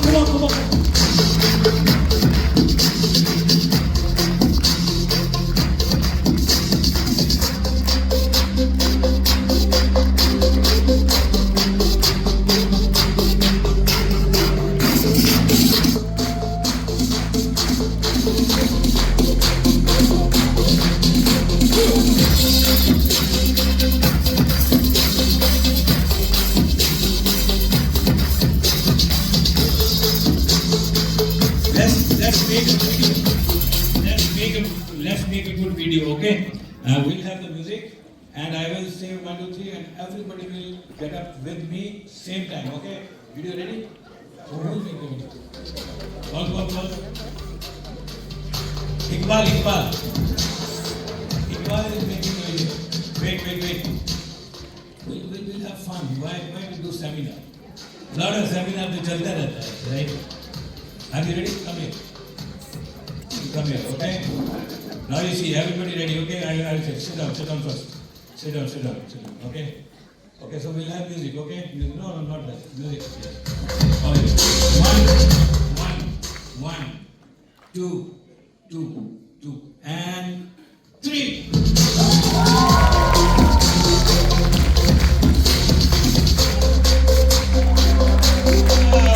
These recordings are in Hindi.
Come on. Let's make a good video, okay? We'll have the music, and I will say 1, 2, 3, and everybody will get up with me same time, okay? Video ready? Who will make the video? All. Iqbal is making the video. Wait. We'll have fun. Why to do seminar? Lot of seminar to chalta rehta hai, right? Are you ready? Come here. Come here, okay? Now you see, everybody ready, okay? I'll say, sit down first. Sit down, okay? Okay, so we'll have music, okay? No, not that. Music, yes. Okay. 1, 2, and 3.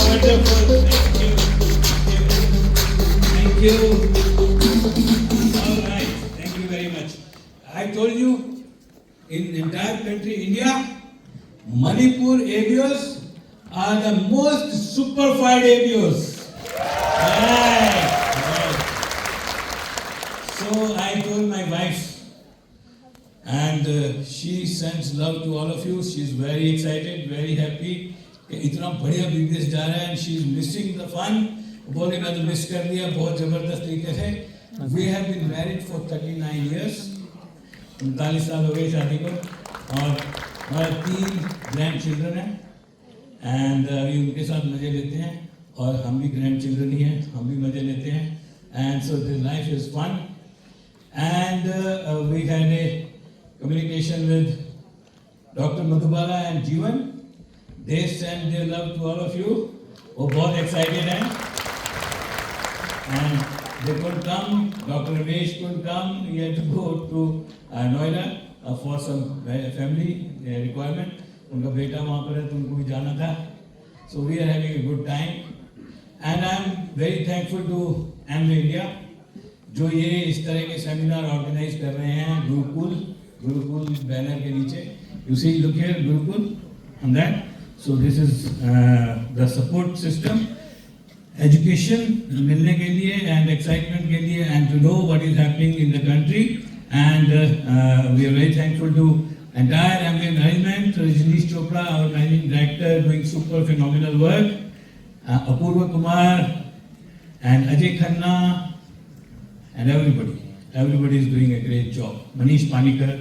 Wonderful. Thank you. All right. Thank you very much. I told you, in the entire country, India, Manipur ABOs are the most superfied ABOs. Right. So I told my wife, and she sends love to all of you. She's very excited, very happy. इतना बढ़िया बिजनेस जा रहा है, and she is missing the fun. बोले मैं तो मिस कर दिया बहुत जबरदस्त तरीके से. We have been married for 39 years. 39 साल हो गए शादी को, और हमारे 3 ग्रैंड चिल्ड्रन हैं, एंड अभी उनके साथ मजे लेते हैं, और हम भी ग्रैंड चिल्ड्रन ही हैं, हम भी मजे लेते हैं, and so this life is fun. And we had a communication with doctor Madhubala and Jeevan. They send their love to all of you. वो बहुत excited हैं, and they couldn't come. Dr. Ramesh couldn't come. He had to go to Noida for some family requirement. उनका बेटा वहाँ पर है, तो उनको भी जाना था. So we are having a good time, and I am very thankful to Amway India, जो ये इस तरह के सेमिनार ऑर्गेनाइज कर रहे हैं. गुरुकुल बैनर के नीचे. You see, look here, Gurukul on that. So this is the support system, education मिलने के लिए and excitement के लिए, and to know what is happening in the country, and we are very thankful to entire Amway management, Rajnish Chopra, our managing director, doing super phenomenal work, Apurva Kumar and Ajay Khanna, and everybody is doing a great job. Manish Panikar,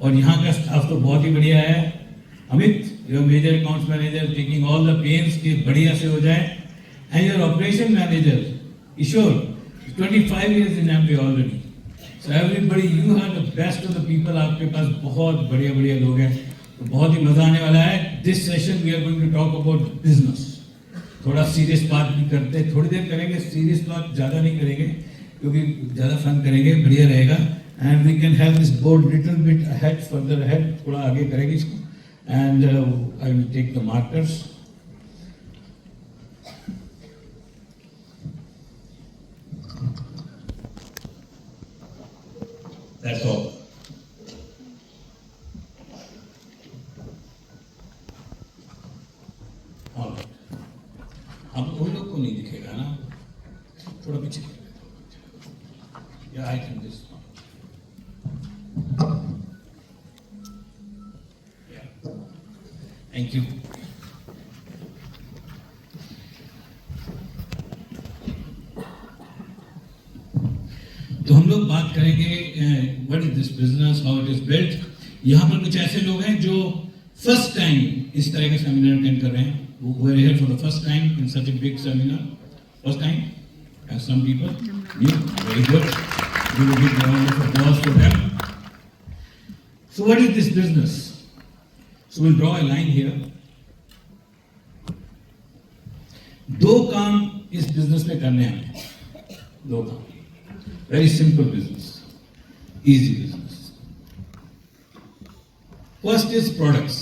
और यहाँ का staff तो बहुत ही बढ़िया है. Amit, your major accounts manager, taking all the pains कि बढ़िया से हो जाए, and your operation manager, Ishore, 25 years in Amway already. So everybody, you are the best of the people. आपके पास बहुत बढ़िया लोग हैं, तो बहुत ही मजा आने वाला है. This session we are going to talk about business. थोड़ा सीरियस बात भी करते हैं, थोड़ी देर करेंगे. सीरियस बात ज़्यादा नहीं करेंगे, क्योंकि ज़्यादा फन करेंगे, बढ़िया रहेगा. And we can have this board little bit ahead, further ahead, थोड़ा आगे करेंगे इसको. And I will take the markers. That's all. All right. अब उन लोग को नहीं दिखेगा ना, थोड़ा पीछे. Yeah, I can just. Thank you. तो हम लोग बात करेंगे what is this business, how it is built. यहाँ पर कुछ ऐसे लोग हैं जो फर्स्ट टाइम इस तरह का सेमिनार अटेंड कर रहे हैं. वो were here for the first time in such a big seminar. First time, some people new. Very good. Give a big round of applause for them. So what is this business? So we'll draw a line here. दो काम इस बिजनेस में करने हैं, दो काम, very simple business, easy business. First is products.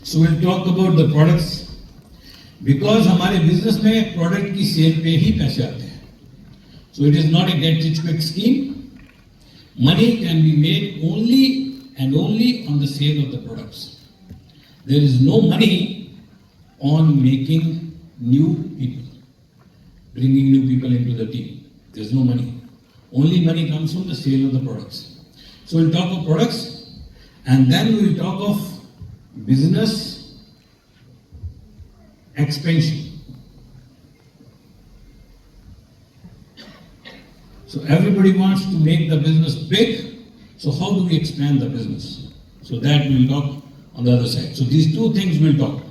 So we'll talk about the products because हमारे बिजनेस में प्रोडक्ट की सेल पे ही पैसे आते हैं. So it is not a get rich quick scheme. Money can be made only and only on the sale of the products. There is no money on making new people, bringing new people into the team. There is no money. Only money comes from the sale of the products. So we'll talk of products and then we'll talk of business expansion. So everybody wants to make the business big. So how do we expand the business? So that we'll talk on the other side. So these two things we'll talk.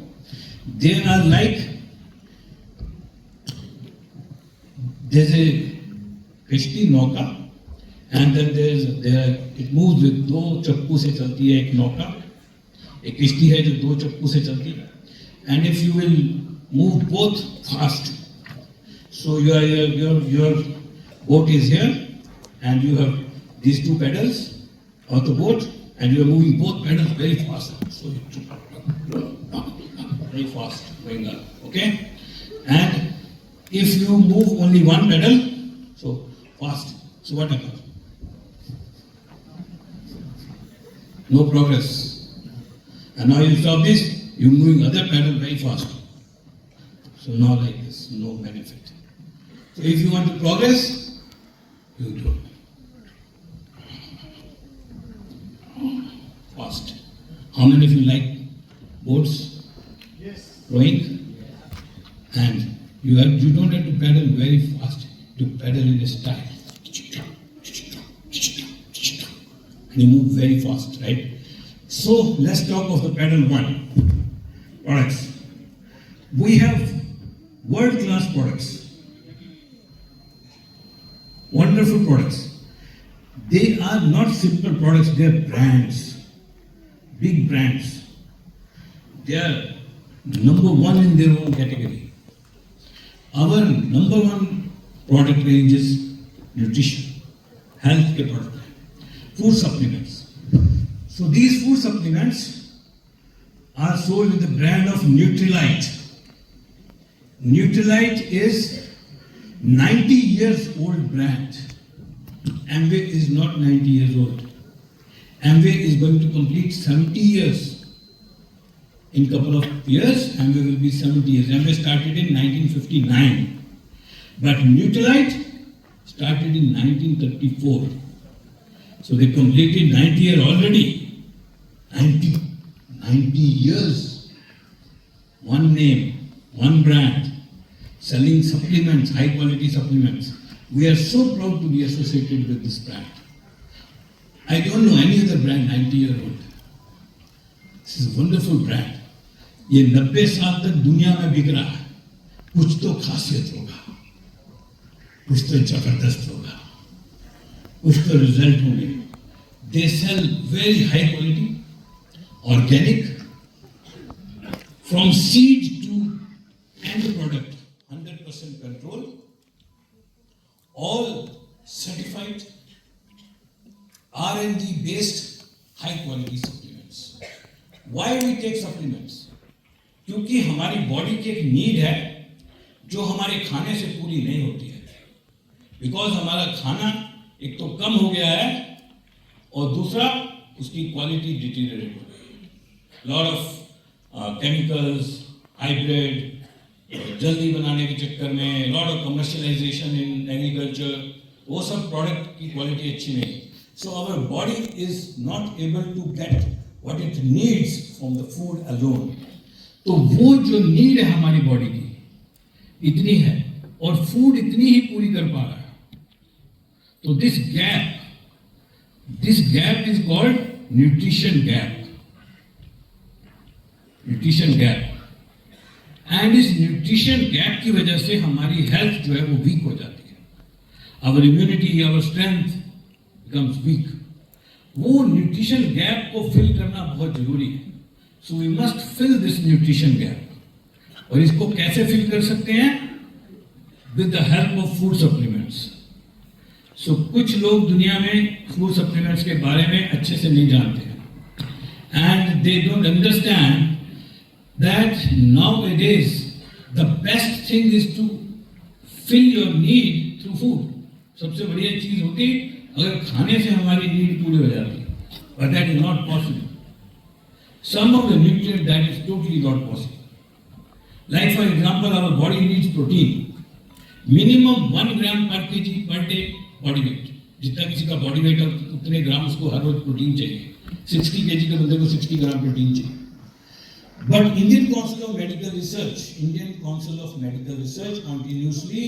They are like, there's a kishti नौका and then it moves with दो चप्पू से चलती है एक नौका. एक किश्ती है जो दो चप्पू से चलती है. And if you will move both fast, so your boat is here and you have these two pedals of the boat and you are moving both pedals very fast. So very fast going up. Okay? And if you move only one pedal, so fast. So what happens? No progress. And now you stop this, you're moving other pedal very fast. So now like this, no benefit. So if you want to progress, you do it. Fast. How many of you like boats? Yes. Rowing? And you don't have to pedal very fast. You pedal in a style. And you move very fast, right? So let's talk of the pedal one. Products. We have world-class products. Wonderful products. They are not simple products, they are brands. Big brands. They are number one in their own category. Our number one product range is nutrition, healthcare product, food supplements. So these food supplements are sold with the brand of Nutrilite. Nutrilite is 90 years old brand. Amway is not 90 years old. Amway is going to complete 70 years. In couple of years, Amway will be 70 years. Amway started in 1959. But Nutrilite started in 1934. So they completed 90 years already. 90 years. One name, one brand, selling supplements, high quality supplements. We are so proud to be associated with this brand. I don't know any other brand 90-year-old. This is a wonderful brand. ये 90 साल तक दुनिया में बिक रहा है. कुछ तो खासियत होगा, कुछ तो जबरदस्त होगा, कुछ तो रिजल्ट होंगे. They sell very high quality, organic, from seed to end product, 100% control, all certified, R&D based, high quality supplements. Why we take supplements? क्योंकि हमारी बॉडी की एक नीड है जो हमारे खाने से पूरी नहीं होती है. बिकॉज हमारा खाना एक तो कम हो गया है और दूसरा उसकी क्वालिटी डिटीरियरेट हो गई. लॉट ऑफ केमिकल्स, हाइब्रिड, जल्दी बनाने के चक्कर में, lot of commercialisation in agriculture, वो सब प्रोडक्ट की क्वालिटी अच्छी नहीं. So our body is not able to get what it needs from the food alone. तो वो जो नीड है हमारी बॉडी की इतनी है और फूड इतनी ही पूरी कर पा रहा है. तो this gap is called nutrition gap. Nutrition gap. And इस न्यूट्रिशन गैप की वजह से हमारी हेल्थ जो है वो वीक हो जाती है. Our immunity, our strength becomes weak. वो न्यूट्रिशन गैप को फिल करना बहुत जरूरी है. So we must fill this nutrition gap. और इसको कैसे फिल कर सकते हैं? With the help of food supplements. So कुछ लोग दुनिया में फूड सप्लीमेंट्स के बारे में अच्छे से नहीं जानते हैं, and they don't understand that nowadays the best thing is to fill your need through food. सबसे बढ़िया चीज होती अगर खाने से हमारी नीड पूरी हो जाती, but that is not possible. Some of the nutrients that is totally not possible. Like for example, our body needs protein. Minimum 1 gram per kg per day body weight. जितना किसी का बॉडी वेट है उतने ग्राम उसको हर रोज प्रोटीन चाहिए. 60 kg के बंदे को 60 ग्राम प्रोटीन चाहिए. But Indian Council of Medical Research continuously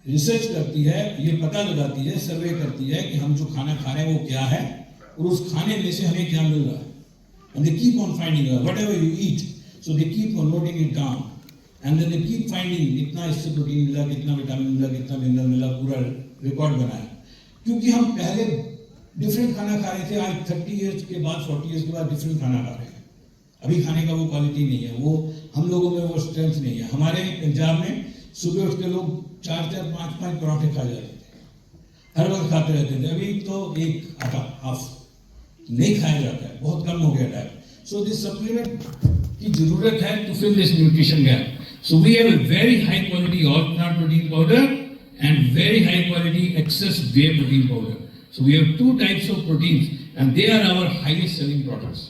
research करती है, ये पता लगाती है, सर्वे करती है कि हम जो खाना खा रहे हैं वो क्या है और उस खाने में से हमें क्या मिल रहा है. And they keep on finding out whatever you eat, so they keep on noting it down, and then they keep finding कितना इससे प्रोटीन मिला, कितना विटामिन मिला, कितना मिनरल मिला, पूरा रिकॉर्ड बनाया. क्योंकि हम पहले डिफरेंट खाना खा रहे थे, आज 30 इयर्स के बाद 40 इयर्स के बाद डिफरेंट खाना खा रहे हैं. अभी खाने का वो क्वालिटी नहीं है, वो हम लोगों में वो स्ट्रेंथ नहीं है. हमारे पंजाब में सुबह उठ के लोग 4-4, 5-5 पराठे खा जाते थे, हर वक्त खाते रहते थे. अभी तो एक आटा हाफ नहीं खाया जाता है, बहुत कम हो गया डाइट. सो दिस सप्लीमेंट की जरूरत है to fill this nutrition gap. So we have a very high quality all plant protein powder and very high quality excess whey protein powder. So we have 2 types of proteins and they are our highest selling products.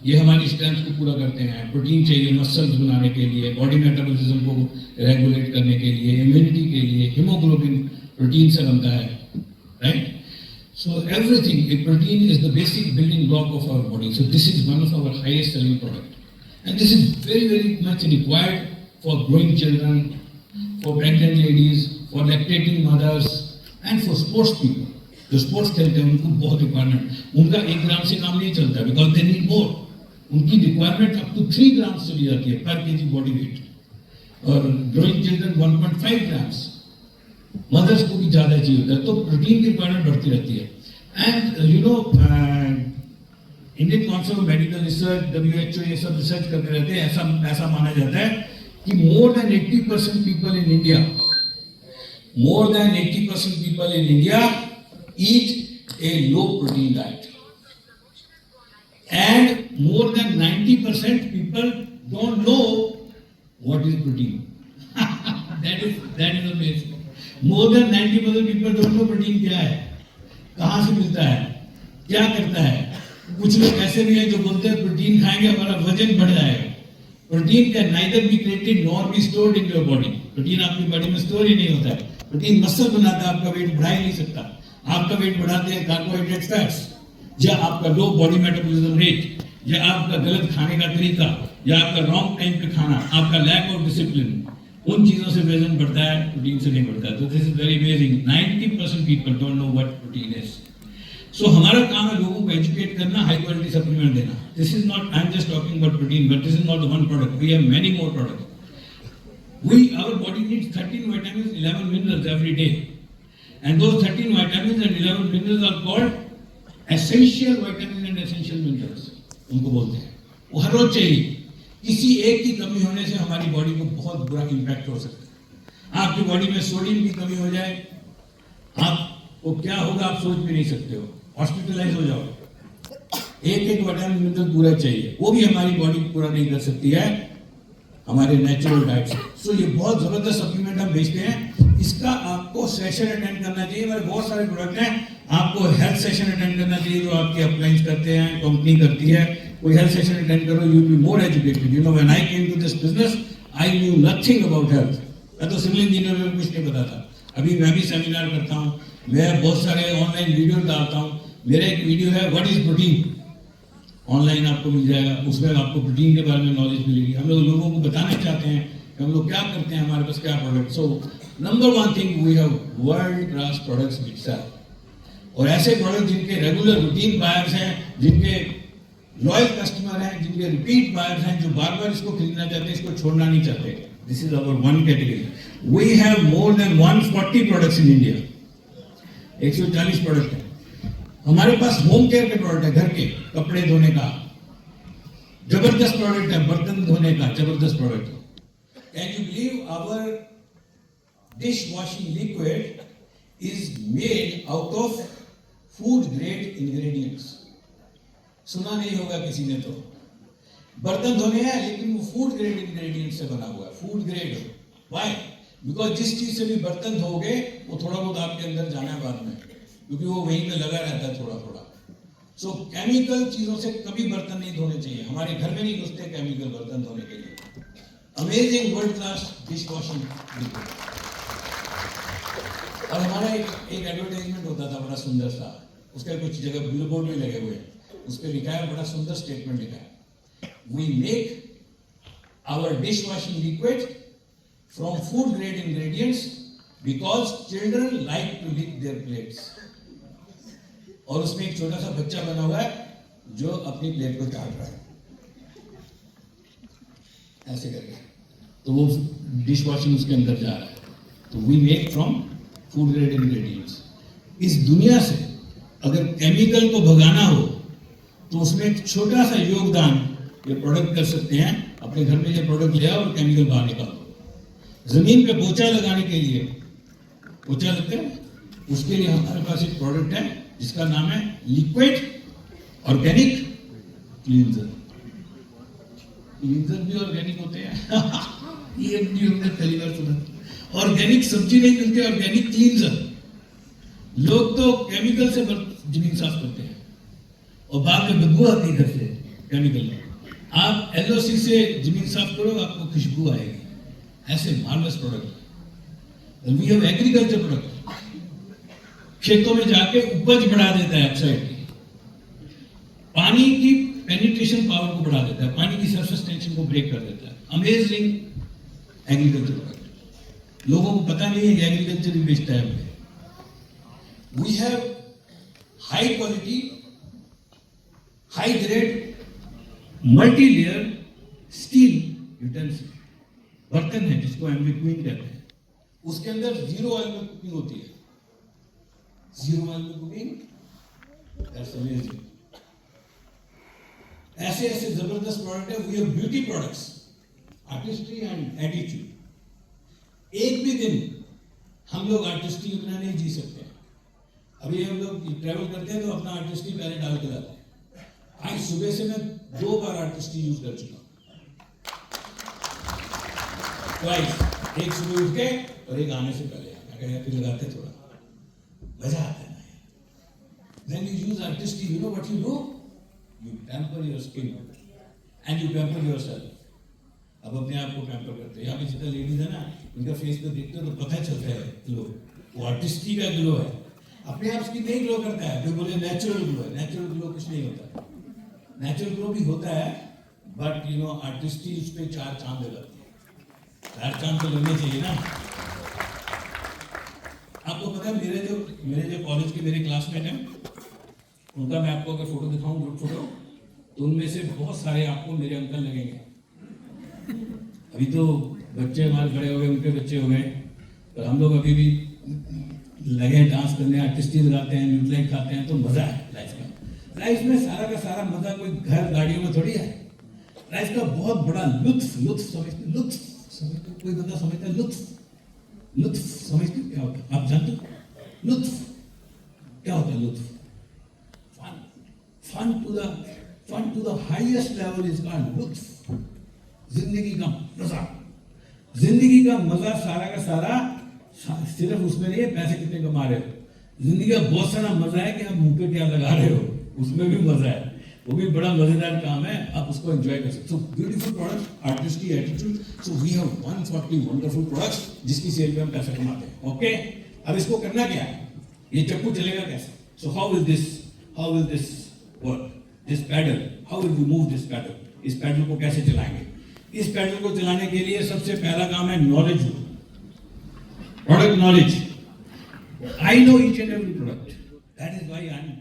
ये हमारी स्ट्रेंथ को पूरा करते हैं. प्रोटीन चाहिए मसल्स बनाने के लिए, बॉडी मेटाबॉलिज्म को रेगुलेट करने के लिए, इम्यूनिटी के लिए. हीमोग्लोबिन प्रोटीन से बनता है, right? So everything, a protein is the basic building block of our body. So this is one of our highest selling product, and this is very, very much required for growing children, for pregnant ladies, for lactating mothers, and for sports people. जो स्पोर्ट्स खेलते हैं उनको बहुत रिक्वायरमेंट. उनका 1 ग्राम से काम नहीं चलता, बिकॉज दे नीड मोर. उनकी रिक्वायरमेंट अप टू 3 ग्राम्स चली जाती है पर केजी बॉडी वेट, और ग्रोइंग चिल्ड्रन 1.5 ग्राम्स. मदर्स को भी ज़्यादा चाहिए होता है, तो प्रोटीन की रिक्वायरमेंट बढ़ती रहती है. And you know Indian council of medical research, WHO, ये सब रिसर्च करते रहते हैं. ऐसा माना जाता है कि more than 80% people in India eat a low protein diet, and more than 90% people don't know what is protein. that is amazing. More than 90% people don't know protein क्या है, कहाँ से मिलता है, क्या करता है. कुछ लोग ऐसे भी हैं जो बोलते हैं प्रोटीन खाएंगे हमारा वजन बढ़ जाएगा. Protein can neither be created nor be stored in your body. Protein आपकी बॉडी में स्टोर ही नहीं होता है. प्रोटीन मसल बनाता है, आपका वेट बढ़ा ही नहीं सकता. आपका वेट बढ़ाते हैं कार्बोहाइड्रेट फैट्स, या आपका लो बॉडी मेटाबॉलिज्म रेट, या आपका गलत खाने का तरीका, या आपका रॉन्ग टाइम पे खाना, आपका लैक ऑफ डिसिप्लिन, उन चीज़ों से वजन बढ़ता है, प्रोटीन से नहीं बढ़ता है. तो this is very amazing. 90% people don't know what protein is. So हमारा काम है लोगों को एजुकेट करना, हाई क्वालिटी सप्लीमेंट देना. This is not, I am just talking about protein, but this is not one product. We have many more products. Our body needs 13 vitamins, 11 minerals every day. And those 13 vitamins and 11 minerals are called essential vitamins and essential minerals. उनको बोलते हैं. वो हर रोज चाहिए. किसी एक की कमी होने से हमारी बॉडी को बहुत बुरा इम्पैक्ट हो सकता है. आपकी बॉडी में सोडियम की कमी हो जाए, आपको क्या होगा आप सोच भी नहीं सकते हो. हॉस्पिटलाइज हो जाओ. एक विटामिन मिनरल पूरा चाहिए. वो भी हमारी बॉडी पूरा नहीं कर सकती है हमारे नेचुरल डाइट से. सो ये बहुत जबरदस्त सप्लीमेंट हम बेचते हैं. इसका आपको सेशन अटेंड करना चाहिए. हमारे बहुत सारे प्रोडक्ट हैं. आपको हेल्थ सेशन अटेंड करना चाहिए जो आपके अप्लायंस करते हैं, कंपनी करती है. कोई हेल्थ सेशन अटेंड करो, you will be more educated. You know when I came to this business I knew nothing about health. मैं तो सिविल इंजीनियर में कुछ नहीं पता था. अभी मैं भी सेमिनार करता हूँ, मैं बहुत सारे ऑनलाइन वीडियो डालता हूँ. मेरा एक वीडियो है व्हाट इज प्रोटीन, ऑनलाइन आपको मिल जाएगा. उसमें आपको प्रोटीन के बारे में नॉलेज मिलेगी. हम लोगों को बताना चाहते हैं कि हम लोग क्या करते हैं, हमारे पास क्या product. So number 1 thing, we have world class products which sell. और ऐसे प्रोडक्ट जिनके रेगुलर रूटीन बायर्स हैं, जिनके लॉयल कस्टमर हैं, जिनके रिपीट बायर्स हैं, जो बार बार इसको खरीदना चाहते हैं, इसको छोड़ना नहीं चाहते. This is our 1 category. We have more than 140 products in India. 140 product है. हमारे पास होम केयर के प्रोडक्ट है, घर के कपड़े धोने का जबरदस्त प्रोडक्ट है, बर्तन धोने का जबरदस्त प्रोडक्ट है। Can you believe our dish washing liquid is made out of food grade ingredients. सुना नहीं होगा किसी ने, तो बर्तन धोने हैं लेकिन वो फूड ग्रेड इंग्रेडिएंट से बना हुआ है, फूड ग्रेड। व्हाई? बिकॉज जिस चीज से भी बर्तन धोगे वो थोड़ा बहुत आपके अंदर जाना है बाद में, क्योंकि वो वहीं पे लगा रहता है थोड़ा थोड़ा। सो केमिकल चीजों से कभी बर्तन नहीं धोने चाहिए। हमारे घर में नहीं घुसते केमिकल बर्तन धोने के लिए। Amazing world class dish washing liquid. और हमारा एक एडवर्टाइजमेंट होता था बड़ा सुंदर सा, उसका कुछ जगह बिलबोर्ड में लगे हुए हैं, उस पर लिखा है, बड़ा सुंदर स्टेटमेंट लिखा है, we make our dish washing liquid from food grade ingredients because children like to lick their plates. और उसमें एक छोटा सा बच्चा बना हुआ है जो अपनी प्लेट को चाट रहा है ऐसे करके, तो वो डिश वॉशिंग उसके अंदर जा रहा है। तो we make from food grade ingredients. इस दुनिया से अगर केमिकल को भगाना हो तो उसमें एक छोटा सा योगदान ये प्रोडक्ट कर सकते हैं। अपने घर में ये प्रोडक्ट ले आओ और केमिकल बाहर निकालो। जमीन पे पोछा लगाने के लिए पोछा लगता है, उसके लिए हमारे पास एक प्रोडक्ट है जिसका नाम है लिक्विड ऑर्गेनिक क्लींजर। क्लींजर भी ऑर्गेनिक होते हैं ये भी हमने पहली बार सुना। ऑर्गेनिक सब्जी नहीं मिलती, ऑर्गेनिक क्लींजर। लोग तो केमिकल से जमीन साफ करते हैं और बाद में बदबू आती है घर से केमिकल। आप एलओसी से जमीन साफ करो, आपको खुशबू आएगी। ऐसे marvellous product. We have agriculture product, खेतों में जाके उपज बढ़ा देता है अपसाइड की, पानी की पेनिट्रेशन पावर को बढ़ा देता है, पानी की सरफेस टेंशन को ब्रेक कर देता है। Amazing agriculture product. लोगों को पता नहीं है कि एग्रीकल्चर भी बेचता है हमें। We have high quality, high grade, multi layer steel utensil बर्तन है जिसको एमवी क्वीन कहते हैं। उसके अंदर जीरो ऑयल में कुकिंग होती है। जीरो ऑयल में कुकिंग, दैट्स अमेजिंग। ऐसे ऐसे जबरदस्त प्रोडक्ट है। We have beauty products, artistry and attitude. एक भी दिन हम लोग आर्टिस्ट्री बिना नहीं जी सकते। अभी हम लोग ट्रैवल करते हैं तो अपना आर्टिस्ट्री पहले डाल के लाते हैं। आज सुबह से मैं 2 बार आर्टिस्ट्री यूज कर चुका हूं। एक सुबह उठ के और एक आने से पहले फिर लगाते थोड़ा, मजा आता है ना। When you use artistry, you know what you do? You pamper your skin and you pamper yourself. अब अपने आप को पैम्पर करते हैं। यहाँ पे जितना लेडीज है ना, उनका फेस पे देखते हो तो पता चलता है ग्लो, वो आर्टिस्ट्री का ग्लो है। अपने आप स्किन नहीं ग्लो करता है, फिर बोले नेचुरल ग्लो है। नेचुरल ग्लो कुछ नहीं होता। नेचुरल ग्लो भी होता है, बट यू नो आर्टिस्ट्री उस पर 4 चांद लगाती है। 4 चांद तो लगने चाहिए ना। आपको पता है मेरे जो कॉलेज के मेरे क्लासमेट हैं, उनका मैं आपको अगर फोटो दिखाऊं, ग्रुप फोटो, तो उनमें से बहुत सारे आपको मेरे अंकल लगेंगे। अभी तो बच्चे हमारे बड़े हो गए, उनके बच्चे हो गए, पर हम लोग अभी भी लगे डांस करने, आर्टिस्ट्री लगाते हैं, न्यूट्राइट खाते हैं, तो मजा है लाइफ का। लाइफ में सारा का सारा मजा कोई घर गाड़ियों में थोड़ी है। लाइफ का बहुत बड़ा लुत्फ समझते कोई बंदा समझता है लुत्फ समझते क्या होता है? आप जानते हो लुत्फ क्या होता है? लुत्फ fun to the highest level is called लुत्फ। जिंदगी का मजा, जिंदगी का मजा सारा का सारा सिर्फ उसमें नहीं है पैसे कितने कमा रहे हो। जिंदगी का बहुत सारा मजा है कि आप मुंह पे क्या लगा रहे हो, उसमें भी मजा है। वो भी बड़ा मजेदार काम है, आप उसको एंजॉय कर सकते हो। Beautiful product, artistry, attitude. So we have 140 wonderful products जिसकी सेल पे हम पैसा कमाते हैं। ओके, अब इसको करना क्या है? ये चक्कू चलेगा कैसे? So how will this work? This paddle, how will we move this paddle? इस पैडल को कैसे चलाएंगे? इस पैडल को चलाने के लिए सबसे पहला काम है knowledge, product knowledge. I know each and every product, that is why I am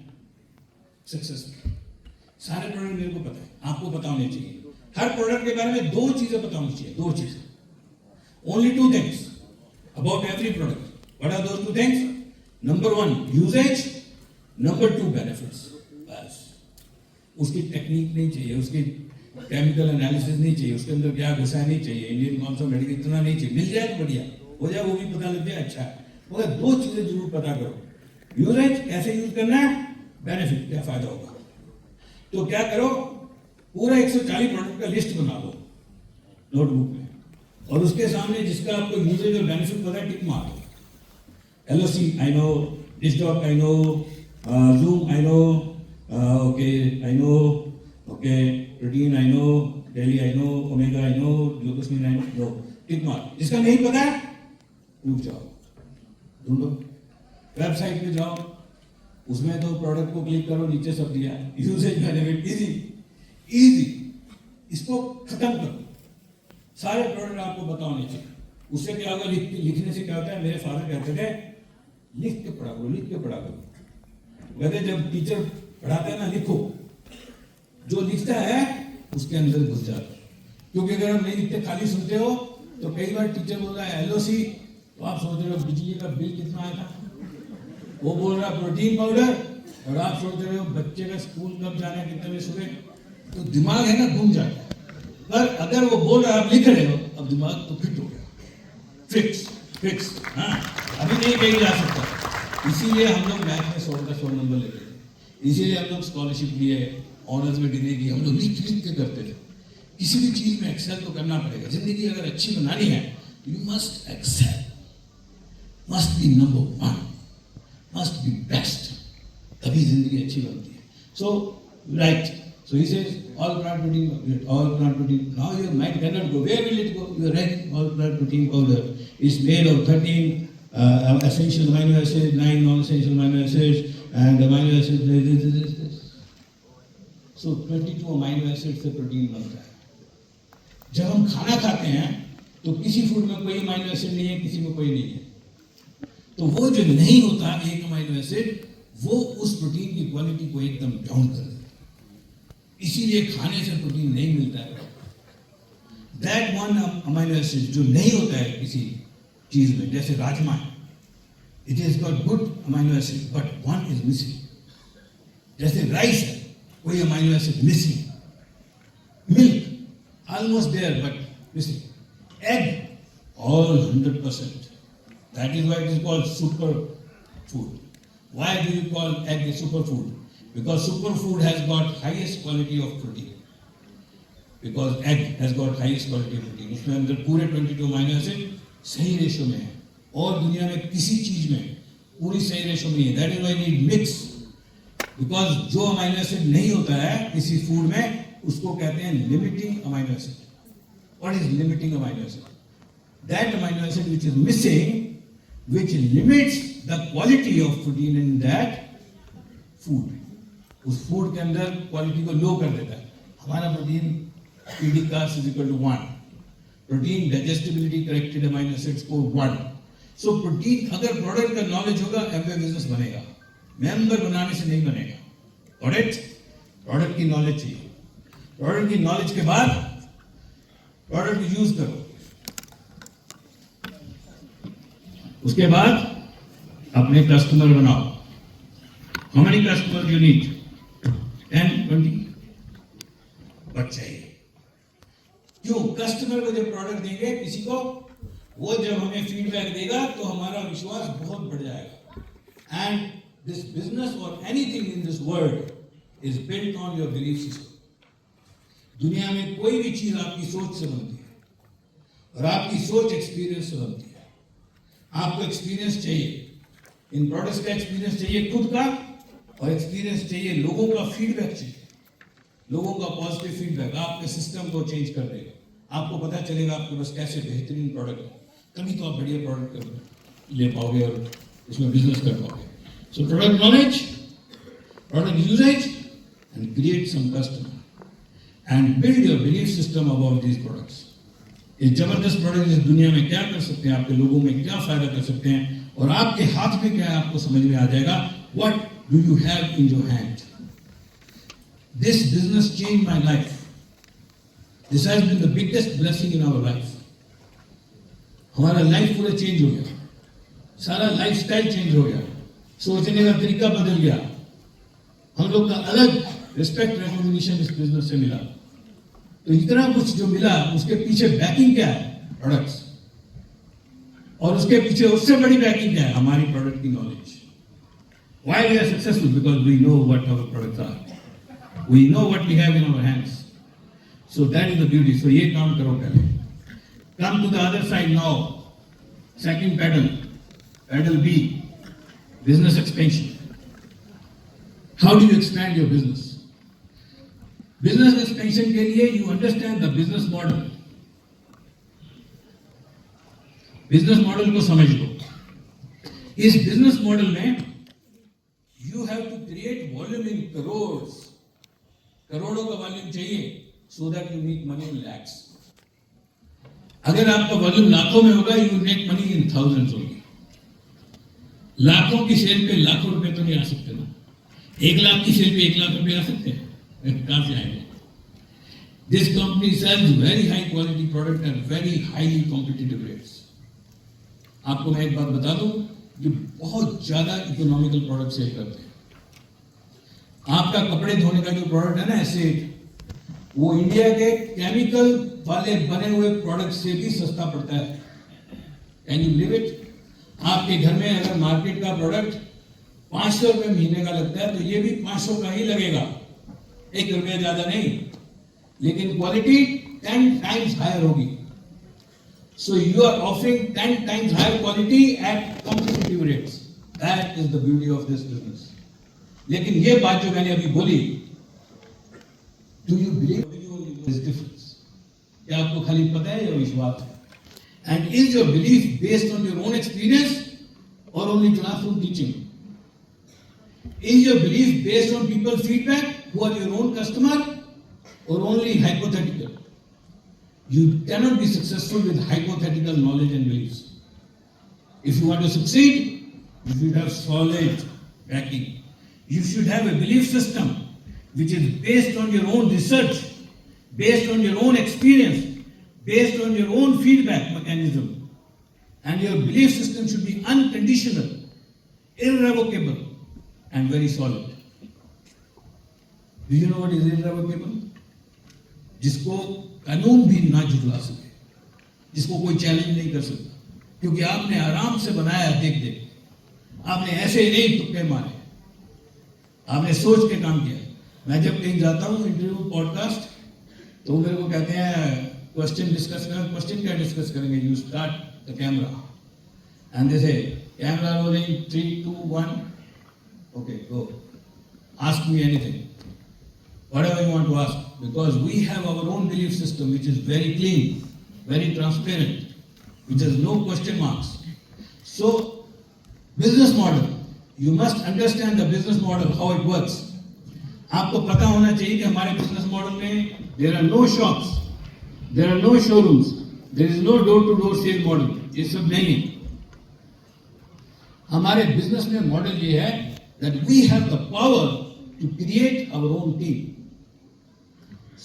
successful. सारे प्रोडक्ट मेरे को पता है, आपको पता होने चाहिए। हर प्रोडक्ट के बारे में 2 चीजें पता होनी चाहिए, 2 चीजें, only 2 things about every product. What are those 2 things? Number 1 usage, number 2 benefits, बस। उसकी टेक्निक नहीं चाहिए, उसकी केमिकल एनालिसिस नहीं चाहिए, उसके अंदर क्या घुसा नहीं चाहिए, इंडियन कौन सा मेडिकल इतना नहीं चाहिए, मिल जाए तो बढ़िया हो जाए, वो भी पता लग जाए, अच्छा है। मगर 2 चीजें जरूर पता करो, यूजेज कैसे यूज करना है, बेनिफिट क्या फायदा होगा। तो क्या करो, पूरा 140 प्रोडक्ट का लिस्ट बना लो नोटबुक में, और उसके सामने जिसका आपको यूजेज और बेनिफिट पता है टिक मारो। LOC आई नो, डिस्टॉक I know, zoom I know, okay I know, okay protein I know, daily I know, omega I know, glucosamine I know, tick मार। जिसका नहीं पता है रुक जाओ, ढूंढो, वेबसाइट पे जाओ, उसमें तो प्रोडक्ट को क्लिक करो, नीचे सब दिया है, यूजेज बेनिफिट, इजी इजी, इसको खत्म करो, सारे प्रोडक्ट आपको पता होने चाहिए। उससे क्या होगा, लिखने से क्या होता है, मेरे फादर कहते थे लिख के पढ़ा करो, लिख के पढ़ा करो। कहते जब टीचर पढ़ाते हैं ना, लिखो, जो लिखता है उसके अंदर घुस जाता है। क्योंकि अगर आप नहीं लिखते खाली सुनते हो तो कई बार टीचर बोल रहा है LOC, तो आप सोच रहे हो बिजली का बिल कितना आया था, वो बोल रहा है प्रोटीन पाउडर, और आप सोच रहे हो बच्चे का स्कूल कब जाना है, कितने बजे सुबह, तो दिमाग है ना घूम जाता है। पर अगर वो बोल रहा है आप लिख रहे हो, अब दिमाग तो फिट हो गया, फिक्स फिक्स, हाँ अभी नहीं कहीं जा सकता। इसीलिए हम लोग मैथ में 100 का 100 नंबर लेते थे, इसीलिए हम लोग स्कॉलरशिप लिए, ऑनर्स में डिग्री की, हम लोग लिख लिख के करते थे। किसी भी चीज में एक्सेल तो करना पड़ेगा, जिंदगी अगर अच्छी बनानी है, you must excel, must be number 1, must be best, तभी जिंदगी अच्छी बनती है। So right, so he says all plant protein, now your mind cannot go, where will it go, you are right, all plant protein powder is made of 13 essential amino acids, 9 non-essential amino acids, and amino acids this. So 22 amino acids से प्रोटीन बनता है। जब हम खाना खाते हैं तो किसी फूड में कोई अमाइनो एसिड नहीं है, किसी में कोई नहीं है, तो वो जो नहीं होता एक अमाइनो एसिड, वो उस प्रोटीन की क्वालिटी को एकदम डाउन कर देता है। इसीलिए खाने से प्रोटीन नहीं मिलता है। दैट वन अमाइनो एसिड जो नहीं होता है किसी चीज में, जैसे राजमा है, it is got good amino acid but one is missing. जैसे राइस है, कोई amino acid missing. Milk almost there but missing. Egg all 100%. That is why it is called super food. Why do you call egg a superfood? Because superfood has got highest quality of protein. Because egg has got highest quality of protein. उसमें अंदर पूरे 22 अमीनो एसिड सही रेशो में है, और दुनिया में किसी चीज में पूरी सही रेशो में है। That is why you need mix. Because जो अमीनो एसिड नहीं होता है किसी फूड में, उसको कहते हैं limiting amino acid. What is limiting amino acid? That amino acid which is missing, which limits the quality of protein in that food. उस फूड के अंदर क्वालिटी को लो कर देता है। हमारा protein PD cast is equal to 1, protein digestibility corrected amino acid score 1। So protein, अगर प्रोडक्ट का नॉलेज होगा, एमवे बिजनेस बनेगा। मेंबर बनाने से नहीं बनेगा। प्रोडक्ट की नॉलेज चाहिए। प्रोडक्ट की नॉलेज के बाद प्रोडक्ट को यूज करो, उसके बाद अपने कस्टमर बनाओ। How many customer you need? 10, 20 but चाहिए। क्यों? कस्टमर को जब प्रोडक्ट देंगे किसी को, वो जब हमें फीडबैक देगा तो हमारा विश्वास बहुत बढ़ जाएगा। एंड दिस बिजनेस और anything in this world is built on your belief system. दुनिया में कोई भी चीज आपकी सोच से बनती है, और आपकी सोच एक्सपीरियंस से बनती है। आपको एक्सपीरियंस चाहिए, इन प्रोडक्ट्स का एक्सपीरियंस चाहिए खुद का, और एक्सपीरियंस चाहिए लोगों का, फीडबैक चाहिए, लोगों का पॉजिटिव फीडबैक आपके सिस्टम को चेंज कर देगा। आपको पता चलेगा आपके पास कैसे बेहतरीन प्रोडक्ट है, तभी तो आप बढ़िया प्रोडक्ट ले पाओगे और इसमें बिजनेस कर पाओगे। So product knowledge, product usage, and create some customer and build your belief system about these products. ये जबरदस्त प्रोडक्ट इस दुनिया में क्या कर सकते हैं, आपके लोगों में क्या फायदा कर सकते हैं, और आपके हाथ में क्या है आपको समझ में आ जाएगा। What do you have in your hand? This business changed my life. This has been the biggest blessing in our life. हमारा लाइफ पूरा चेंज हो गया, सारा लाइफस्टाइल चेंज हो गया, सोचने का तरीका बदल गया, हम लोग का अलग रिस्पेक्ट रिकॉग्निशन इस बिजनेस से मिला। तो इतना कुछ जो मिला उसके पीछे बैकिंग क्या है? प्रोडक्ट्स। और उसके पीछे उससे बड़ी बैकिंग क्या है? हमारी प्रोडक्ट की knowledge. Why we are successful? Because we know what our products are. We know what we have in our hands. So that is the beauty. So ये काम करो पहले. Come to the other side now. Second pedal. Pedal B. Business expansion. How do you expand your business? Business expansion के लिए you understand the business model. Business model को समझ लो. इस business model में you have to create volume in crores. करोड़ों का वॉल्यूम चाहिए so that you make money in lakhs. अगर आपका वॉल्यूम लाखों में होगा you will make money in thousands only. लाखों की सेल पे लाखों रुपए तो नहीं आ सकते ना. 1 लाख की सेल पे 1 लाख रुपए आ सकते हैं? कहां से आएंगे? This company sells very high quality product at very highly competitive rates. आपको मैं एक बात बता दूं, ये बहुत ज्यादा इकोनॉमिकल प्रोडक्ट सेल करते हैं। आपका कपड़े धोने का जो प्रोडक्ट है ना एसिड, वो इंडिया के केमिकल वाले बने हुए प्रोडक्ट से भी सस्ता पड़ता है। Can you believe it? आपके घर में अगर मार्केट का प्रोडक्ट 500 रुपए महीने का लगता है तो ये भी 500 का ही लगेगा, 1 रुपया ज्यादा नहीं, लेकिन क्वालिटी 10 टाइम्स हायर होगी। So you are offering 10 times higher quality at competitive rates. That is the beauty of this business. लेकिन ये बात जो मैंने अभी बोली, do you believe this difference? क्या आपको खाली पता है या विश्वास है? And is your belief based on your own experience or only classroom teaching? Is your belief based on people's feedback who are your own customer or only hypothetical? You cannot be successful with hypothetical knowledge and beliefs. If you want to succeed, you should have solid backing. You should have a belief system which is based on your own research, based on your own experience, based on your own feedback mechanism. And your belief system should be unconditional, irrevocable, and very solid. Do you know what is irrevocable? जिसको कानून भी ना झुठला सके, जिसको कोई चैलेंज नहीं कर सकता, क्योंकि आपने आराम से बनाया, देख देख, आपने ऐसे नहीं तुक्के मारे, आपने सोच के काम किया। मैं जब कहीं जाता हूँ इंटरव्यू पॉडकास्ट, तो मेरे को कहते हैं क्वेश्चन डिस्कस करें। क्वेश्चन क्या डिस्कस करेंगे? You start the camera and they say camera rolling 3 2 1 okay go, ask me anything, whatever you want to ask, because we have our own belief system which is very clean, very transparent, which has no question marks. So business model, you must understand the business model, how it works. आपको पता होना चाहिए कि हमारे बिजनेस मॉडल में there are no shops, there are no showrooms, there is no door to door sale model, ये सब नहीं है। हमारे बिजनेस में मॉडल ये है that we have the power to create our own team.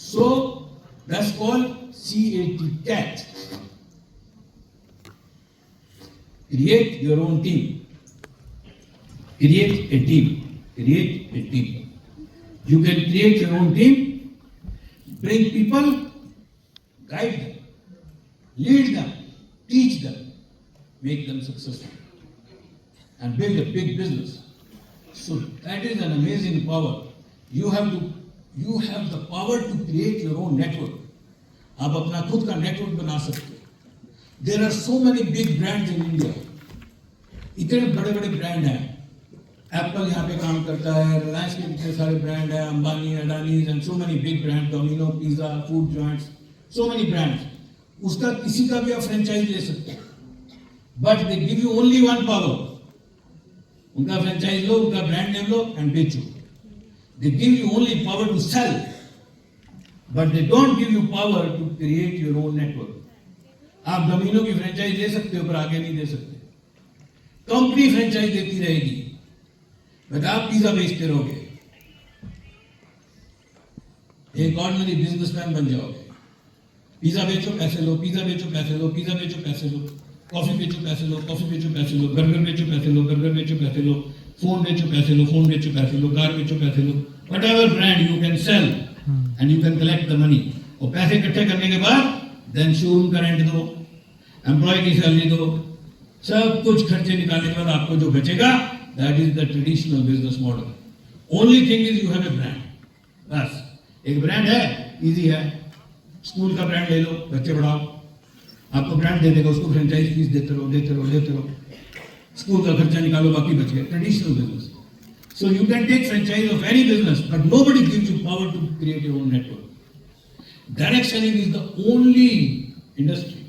So that's called CAT. Create your own team. Create a team. Create a team. You can create your own team, bring people, guide them, lead them, teach them, make them successful, and build a big business. So that is an amazing power. You have the power to create your own network. आप अपना खुद का नेटवर्क बना सकते हो। There are so many big brands in India. इतने बड़े बड़े ब्रांड हैं। एप्पल यहाँ पे काम करता है, रिलायंस के इतने सारे ब्रांड हैं, Ambani, Adani and so many big brand, domino, pizza, food joints, so many brands. उसका किसी का भी आप फ्रेंचाइज ले सकते हो, but they give you only one power. उनका फ्रेंचाइज लो, उनका ब्रांड नेम लो एंड बेचो। They give you only power to sell, but they don't give you power to create your own network. आप डोमिनो की फ्रेंचाइज ले सकते हो पर आगे नहीं दे सकते। कंपनी फ्रेंचाइज देती रहेगी, बट आप पिज्जा बेचते रहोगे, एक ऑर्डिनरी बिजनेसमैन बन जाओगे। पिज्जा बेचो पैसे लो, पिज्जा बेचो पैसे लो, पिज्जा बेचो पैसे लो, कॉफी बेचो पैसे लो, कॉफी बेचो पैसे लो, बर्गर बेचो पैसे लो, बर्गर बेचो पैसे लो, फोन बेचो पैसे लो, फोन बेचो पैसे लो, कार बेचो पैसे लो, whatever brand you can sell and you can collect the money. और पैसे इकट्ठे करने के बाद देन शोरूम का रेंट दो, एम्प्लॉय की सैलरी दो, सब कुछ खर्चे निकालने के बाद आपको जो बचेगा that is the traditional business model. Only thing is you have a brand. बस एक ब्रांड है, इजी है. स्कूल का ब्रांड ले लो, बच्चे पढ़ाओ, आपको ब्रांड दे देगा, उसको फ्रेंचाइज फीस देते रहो. स्कूल का खर्चा निकालो, बाकी बच गया. Traditional business. So you can take franchise of any business but nobody gives you power to create your own network. Direct selling is the only industry.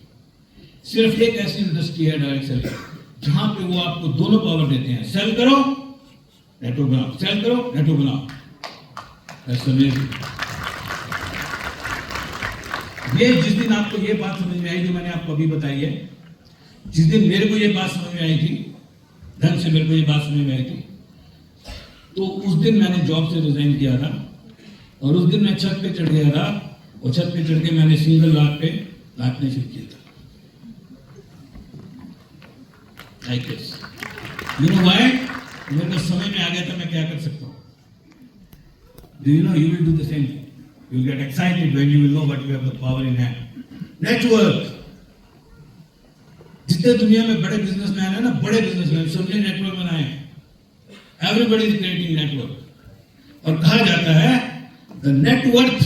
सिर्फ एक ऐसी इंडस्ट्री है डायरेक्ट सेलिंग जहां पे वो आपको दोनों पावर देते हैं. सेल करो, नेटवर्क बनाओ, सेल करो, नेटवर्क बनाओ. That's amazing. ये जिस दिन आपको ये बात समझ में आई जो मैंने आपको अभी बताई है, जिस दिन मेरे को ये बात समझ में आई थी, ढंग से मेरे को ये बात समझ में आई थी, तो उस दिन मैंने जॉब से रिजाइन किया था और उस दिन मैं छत पे चढ़ गया था और छत पे चढ़ के मैंने सिंगल रात पे नाचने शुरू किया था. Like this. You know why? मेरे को समय में आ गया था मैं क्या कर सकता हूँ. Do you know you will do the same thing? You will get excited when you will know what you have the power in hand. Network. जितने दुनिया में बड़े बिजनेसमैन है ना, बड़े बिजनेसमैन सबने नेटवर्क बनाए. Everybody is creating network. और कहा जाता है the net worth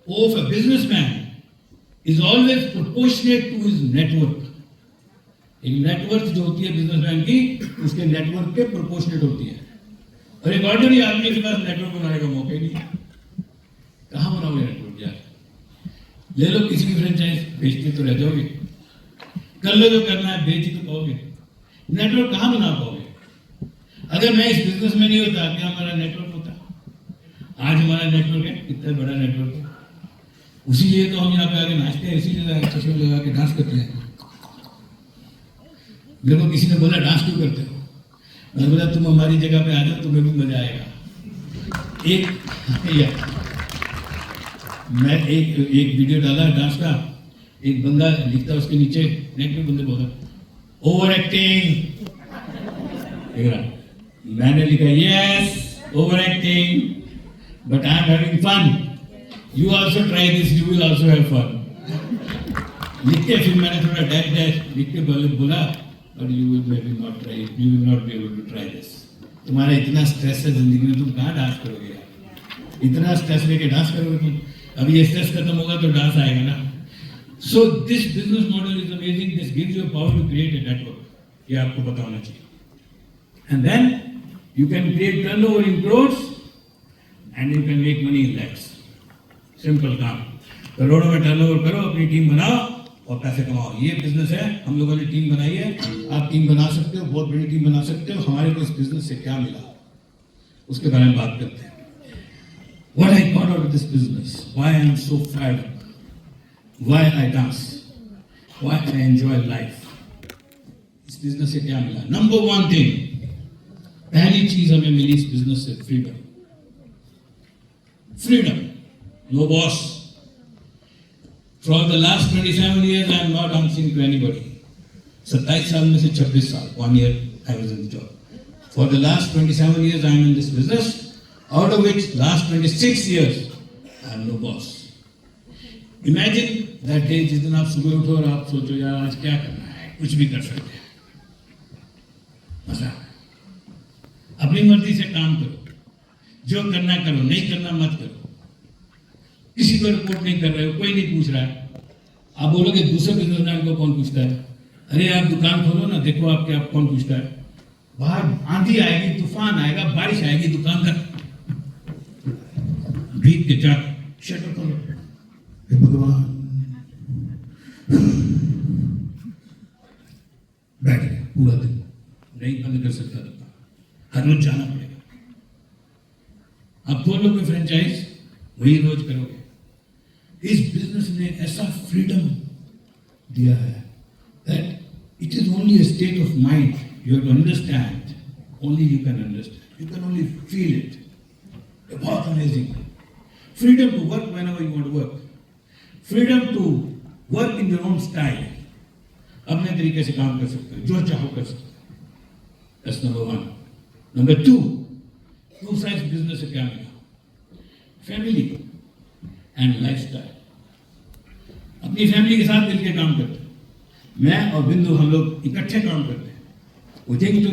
of a businessman is always proportionate to his network. एक नेटवर्क जो होती है बिजनेसमैन की, उसके नेटवर्क के प्रोपोर्शनेट होती है. और एक ऑर्डिनरी आदमी के पास नेटवर्क बनाने का मौका ही नहीं. कहाँ बनाओगे नेटवर्क यार? ले लो किसी की फ्रेंचाइज, बेचते तो रह जाओगे. कर लो जो करना है, बेच ही तो पाओगे. नेटवर्क कहाँ बना पाओगे? अगर मैं इस बिजनेस में नहीं होता, क्या हमारा नेटवर्क होता? आज हमारा नेटवर्क है, कितना बड़ा नेटवर्क है. उसी लिए तो हम यहाँ पे आके नाचते हैं, इसीलिए चश्मे लगा के डांस करते हैं. मेरे को किसी ने बोला डांस क्यों करते हो? मैंने बोला तुम हमारी जगह पे आ जाओ, तुम्हें भी मजा आएगा. मैं एक वीडियो डाला डांस का, एक बंदा लिखता उसके नीचे, नेगेटिव बंदे बोला ओवर एक्टिंग. मैंने लिखा yes over acting but I am having fun. You also try this, you will also have fun. लिख के फिर मैंने थोड़ा डैश डैश लिख के बोला और you will maybe not try it, you will not be able to try this. तुम्हारा इतना स्ट्रेस है जिंदगी में, तुम कहाँ डांस करोगे यार? इतना स्ट्रेस लेके डांस करोगे तुम? अभी ये स्ट्रेस खत्म होगा तो डांस आएगा ना. So this business model is amazing. This gives you power to create a network. ये आपको पता होना चाहिए. And then you can create turnover in crores and you can make money in lakhs. Simple काम. करोड़ों में टर्नओवर करो, अपनी टीम बनाओ और पैसे कमाओ. ये बिजनेस है. हम लोगों ने टीम बनाई है. आप टीम बना सकते हो, बहुत बड़ी टीम बना सकते हो. हमारे को इस बिजनेस से क्या मिला उसके बारे में बात करते हैं. What I got out of this business, why I am so fired up, why I dance, why I enjoy life. इस बिजनेस से क्या मिला? नंबर वन थिंग, पहली चीज हमें मिली इस बिजनेस से, freedom. Freedom, no boss. For the last 27 years, I am not answering to anybody. 27 साल में से 26 साल, 1 year I was in the job. For the last 27 years, I am in this business, out of which last 26 years, I am no boss. Imagine that day जिस दिन आप सुबह उठो और आप सोचो यार आज क्या करना है, कुछ भी कर सकते हैं. मजा. अपनी मर्जी से काम करो, जो करना करो, नहीं करना मत करो. किसी को रिपोर्ट नहीं कर रहे हो, कोई नहीं पूछ रहा है. आप बोलोगे दूसरे बिजनेसमैन को कौन पूछता है? अरे आप दुकान खोलो ना, देखो आपके आप कौन पूछता है? बाहर आंधी आएगी, तूफान आएगा, बारिश आएगी, दुकानदार भीग के जा शटर खोलो. हे भगवान, बैठ गए पूरा दिन, नहीं बंद कर सकता दुकान, हर रोज जाना पड़ेगा. आप खोलोगे फ्रेंचाइज, वही रोज करोगे. इस बिजनेस ने ऐसा फ्रीडम दिया है that it is only a state of mind. You have to understand. Only you can understand. You can only feel it. बहुत amazing. Freedom to work whenever you want to work. Freedom to work in your own style. अपने तरीके से काम कर सकते हो, जो चाहो कर सकते हो. That's number one. Number two side business से क्या मिला? Family and lifestyle. अपनी फैमिली के साथ मिलकर काम करते हैं। मैं और बिंदु हम लोग इकट्ठे काम करते हैं। We think together.